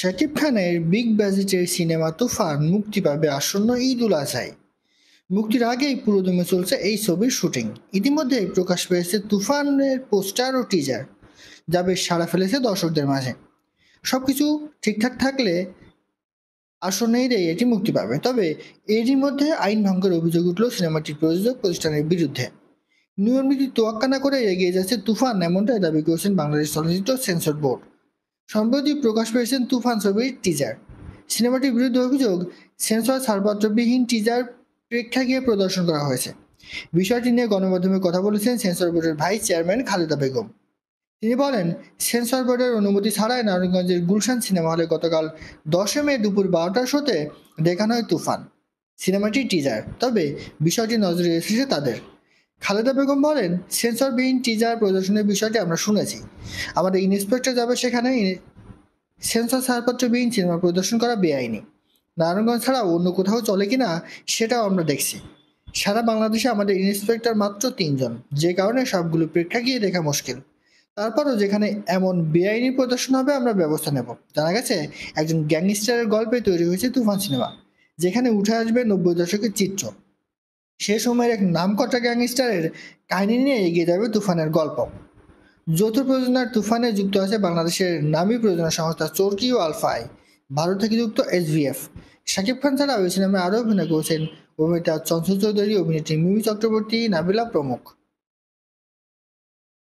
শাকিব খানের বিগ বাজেটের সিনেমা তুফান মুক্তি পাবে আসন্ন ঈদ উল আজহায়। মুক্তির আগেই পুরোদমে চলছে এই ছবির শুটিং। ইতিমধ্যে প্রকাশ পেয়েছে তুফানের পোস্টার ও টিজার, যা বেশ সাড়া ফেলেছে দর্শকদের মাঝে। সবকিছু ঠিকঠাক থাকলে আসন্ন ঈদেই এটি মুক্তি পাবে। তবে এরই মধ্যে আইন ভঙ্গের অভিযোগ উঠল সিনেমাটির প্রযোজক প্রতিষ্ঠানের বিরুদ্ধে। নিয়মনীতি তোয়াক্কা না করে এগিয়ে যাচ্ছে তুফান, এমনটাই দাবি করেছেন বাংলাদেশ চলচ্চিত্র সেন্সর বোর্ড। সম্প্রতি প্রকাশ পেয়েছেন তুফান ছবির টিজার। সিনেমাটির বিরুদ্ধে অভিযোগ, সেন্সর ছাড়পত্রবিহীন টিজার প্রেক্ষাগৃহে প্রদর্শন করা হয়েছে। বিষয়টি নিয়ে গণমাধ্যমে কথা বলেছেন সেন্সর বোর্ডের ভাইস চেয়ারম্যান খালেদা বেগম। তিনি বলেন, সেন্সর বোর্ডের অনুমতি ছাড়াই নারায়ণগঞ্জের গুলশান সিনেমা হলে গতকাল 10 মে দুপুর 12টার শোতে দেখানো হয় তুফান সিনেমাটির টিজার। তবে বিষয়টি নজরে এসেছে তাদের। খালেদা বেগম বলেন, সেন্সরবিহীন টিজার প্রদর্শনের বিষয়টি আমরা শুনেছি। আমাদের ইন্সপেক্টর যাবে সেখানে। সেন্সর ছাড়পত্রবিহীন সিনেমা প্রদর্শন করা বেআইনি। নারায়ণগঞ্জ ছাড়াও অন্য কোথাও চলে কিনা সেটাও আমরা দেখছি। সারা বাংলাদেশে আমাদের ইন্সপেক্টর মাত্র 3 জন, যে কারণে সবগুলো প্রেক্ষাগৃহে দেখা মুশকিল। তারপরও যেখানে এমন বেআইনি প্রদর্শন হবে আমরা ব্যবস্থা নেব। জানা গেছে, একজন গ্যাংস্টারের গল্পে তৈরি হয়েছে তুফান সিনেমা, যেখানে উঠে আসবে 90 দশকের চিত্র। সে সময়ের এক নামকরা গ্যাংস্টারের কাহিনী নিয়ে এগিয়ে যাবে তুফানের গল্প। যৌথ প্রযোজনার তুফানে যুক্ত আছে বাংলাদেশের নামী প্রযোজনা সংস্থা চরকি ও আলফাই, ভারত থেকে যুক্ত SVF। শাকিব খান ছাড়াও এই সিনেমায় আরও অভিনয় করেছেন অভিনেতা চঞ্চল চৌধুরী, অভিনেত্রী মিমি চক্রবর্তী, নাবিলা প্রমুখ।